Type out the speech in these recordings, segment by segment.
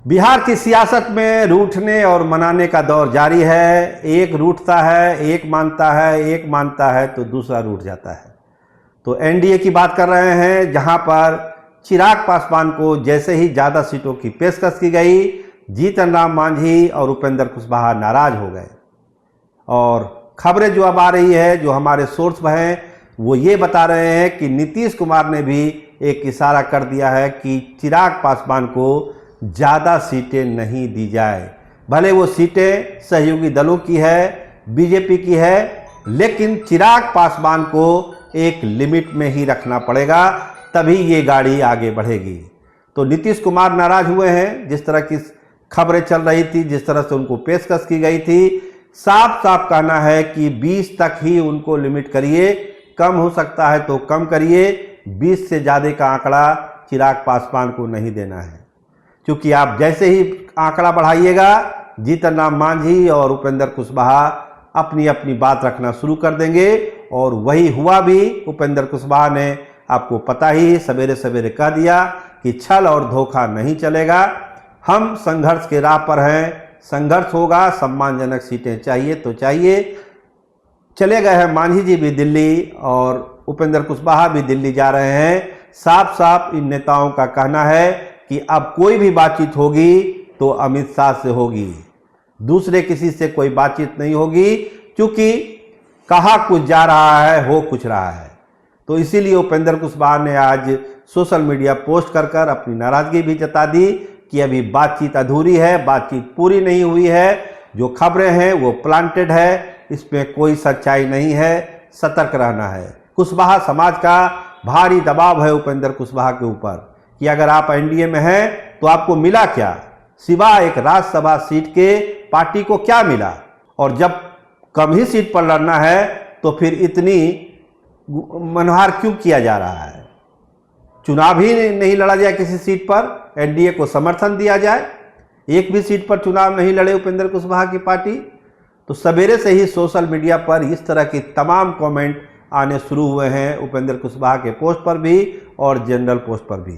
बिहार की सियासत में रूठने और मनाने का दौर जारी है। एक रूठता है, एक मानता है तो दूसरा रूठ जाता है। तो एनडीए की बात कर रहे हैं, जहां पर चिराग पासवान को जैसे ही ज़्यादा सीटों की पेशकश की गई, जीतन राम मांझी और उपेंद्र कुशवाहा नाराज हो गए। और खबरें जो अब आ रही है, जो हमारे सोर्स हैं, वो ये बता रहे हैं कि नीतीश कुमार ने भी एक इशारा कर दिया है कि चिराग पासवान को ज़्यादा सीटें नहीं दी जाए। भले वो सीटें सहयोगी दलों की है, बीजेपी की है, लेकिन चिराग पासवान को एक लिमिट में ही रखना पड़ेगा, तभी ये गाड़ी आगे बढ़ेगी। तो नीतीश कुमार नाराज हुए हैं। जिस तरह की खबरें चल रही थी, जिस तरह से उनको पेशकश की गई थी, साफ साफ कहना है कि 20 तक ही उनको लिमिट करिए, कम हो सकता है तो कम करिए, 20 से ज़्यादा का आंकड़ा चिराग पासवान को नहीं देना है। क्योंकि आप जैसे ही आंकड़ा बढ़ाइएगा, जीतन राम मांझी और उपेंद्र कुशवाहा अपनी अपनी बात रखना शुरू कर देंगे। और वही हुआ भी। उपेंद्र कुशवाहा ने, आपको पता ही, सवेरे सवेरे कह दिया कि छल और धोखा नहीं चलेगा, हम संघर्ष के राह पर हैं, संघर्ष होगा, सम्मानजनक सीटें चाहिए तो चाहिए। चले गए हैं मांझी जी भी दिल्ली और उपेंद्र कुशवाहा भी दिल्ली जा रहे हैं। साफ साफ इन नेताओं का कहना है कि अब कोई भी बातचीत होगी तो अमित शाह से होगी, दूसरे किसी से कोई बातचीत नहीं होगी, क्योंकि कहा कुछ जा रहा है, हो कुछ रहा है। तो इसीलिए उपेंद्र कुशवाहा ने आज सोशल मीडिया पोस्ट कर कर अपनी नाराजगी भी जता दी कि अभी बातचीत अधूरी है, बातचीत पूरी नहीं हुई है, जो खबरें हैं वो प्लांटेड है, इसमें कोई सच्चाई नहीं है, सतर्क रहना है। कुशवाहा समाज का भारी दबाव है उपेंद्र कुशवाहा के ऊपर कि अगर आप एनडीए में हैं तो आपको मिला क्या, सिवाय एक राज्यसभा सीट के पार्टी को क्या मिला। और जब कम ही सीट पर लड़ना है तो फिर इतनी मनहार क्यों किया जा रहा है। चुनाव ही नहीं लड़ा जाए किसी सीट पर, एनडीए को समर्थन दिया जाए, एक भी सीट पर चुनाव नहीं लड़े उपेंद्र कुशवाहा की पार्टी। तो सवेरे से ही सोशल मीडिया पर इस तरह की तमाम कमेंट आने शुरू हुए हैं, उपेंद्र कुशवाहा के पोस्ट पर भी और जनरल पोस्ट पर भी,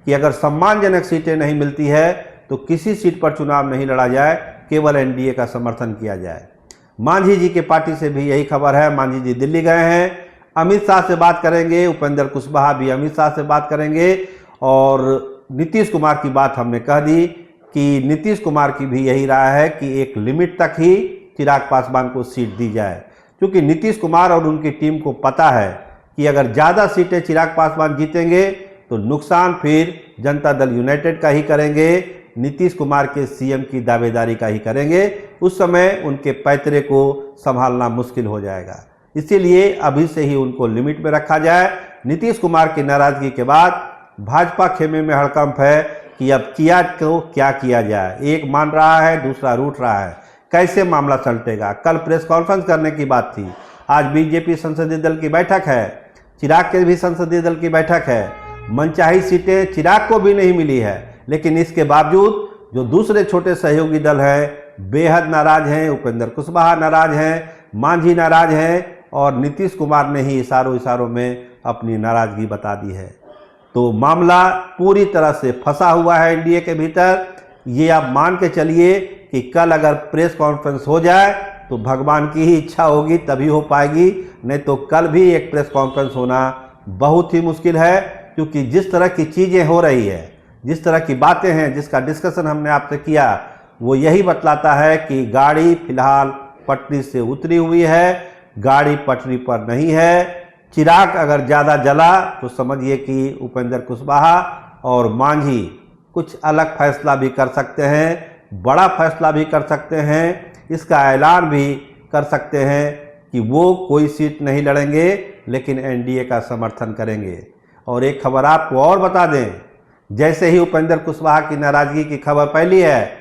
कि अगर सम्मानजनक सीटें नहीं मिलती है तो किसी सीट पर चुनाव नहीं लड़ा जाए, केवल एनडीए का समर्थन किया जाए। मांझी जी के पार्टी से भी यही खबर है। मांझी जी दिल्ली गए हैं, अमित शाह से बात करेंगे, उपेंद्र कुशवाहा भी अमित शाह से बात करेंगे। और नीतीश कुमार की बात हमने कह दी कि नीतीश कुमार की भी यही राय है कि एक लिमिट तक ही चिराग पासवान को सीट दी जाए, क्योंकि नीतीश कुमार और उनकी टीम को पता है कि अगर ज़्यादा सीटें चिराग पासवान जीतेंगे तो नुकसान फिर जनता दल यूनाइटेड का ही करेंगे, नीतीश कुमार के सीएम की दावेदारी का ही करेंगे। उस समय उनके पैतरे को संभालना मुश्किल हो जाएगा। इसीलिए अभी से ही उनको लिमिट में रखा जाए। नीतीश कुमार की नाराजगी के बाद भाजपा खेमे में हड़कंप है कि अब किया तो क्या किया जाए। एक मान रहा है, दूसरा रूठ रहा है, कैसे मामला सलटेगा। कल प्रेस कॉन्फ्रेंस करने की बात थी, आज बीजेपी संसदीय दल की बैठक है, चिराग के भी संसदीय दल की बैठक है। मनचाही सीटें चिराग को भी नहीं मिली है, लेकिन इसके बावजूद जो दूसरे छोटे सहयोगी दल हैं बेहद नाराज हैं। उपेंद्र कुशवाहा नाराज हैं, मांझी नाराज हैं, और नीतीश कुमार ने ही इशारों में अपनी नाराजगी बता दी है। तो मामला पूरी तरह से फंसा हुआ है एनडीए के भीतर। ये आप मान के चलिए कि कल अगर प्रेस कॉन्फ्रेंस हो जाए तो भगवान की ही इच्छा होगी तभी हो पाएगी, नहीं तो कल भी एक प्रेस कॉन्फ्रेंस होना बहुत ही मुश्किल है। क्योंकि जिस तरह की चीज़ें हो रही है, जिस तरह की बातें हैं, जिसका डिस्कशन हमने आपसे किया, वो यही बतलाता है कि गाड़ी फिलहाल पटरी से उतरी हुई है, गाड़ी पटरी पर नहीं है। चिराग अगर ज़्यादा जला तो समझिए कि उपेंद्र कुशवाहा और मांझी कुछ अलग फैसला भी कर सकते हैं, बड़ा फैसला भी कर सकते हैं, इसका ऐलान भी कर सकते हैं कि वो कोई सीट नहीं लड़ेंगे, लेकिन एनडीए का समर्थन करेंगे। और एक खबर आपको और बता दें, जैसे ही उपेंद्र कुशवाहा की नाराजगी की खबर फैली है,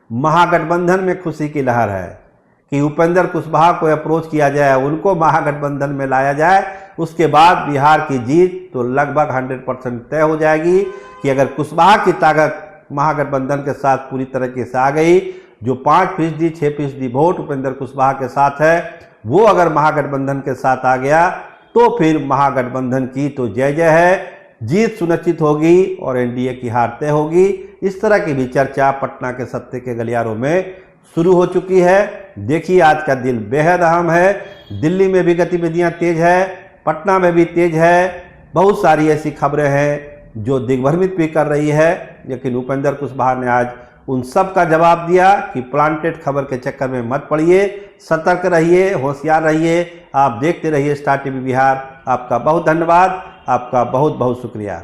महागठबंधन में खुशी की लहर है कि उपेंद्र कुशवाहा को अप्रोच किया जाए, उनको महागठबंधन में लाया जाए। उसके बाद बिहार की जीत तो लगभग 100% तय हो जाएगी कि अगर कुशवाहा की ताकत महागठबंधन के साथ पूरी तरीके से आ गई, जो 5%, 6% वोट उपेंद्र कुशवाहा के साथ है, वो अगर महागठबंधन के साथ आ गया तो फिर महागठबंधन की तो जय जय है। जीत सुनिश्चित होगी और एनडीए की हार तय होगी। इस तरह की भी चर्चा पटना के सत्ते के गलियारों में शुरू हो चुकी है। देखिए, आज का दिन बेहद अहम है। दिल्ली में भी गतिविधियां तेज है, पटना में भी तेज है। बहुत सारी ऐसी खबरें हैं जो दिग्भ्रमित भी कर रही है, लेकिन उपेंद्र कुशवाहा ने आज उन सब का जवाब दिया कि प्लांटेड खबर के चक्कर में मत पड़िए, सतर्क रहिए, होशियार रहिए। आप देखते रहिए स्टार टीवी बिहार। आपका बहुत धन्यवाद, आपका बहुत बहुत शुक्रिया।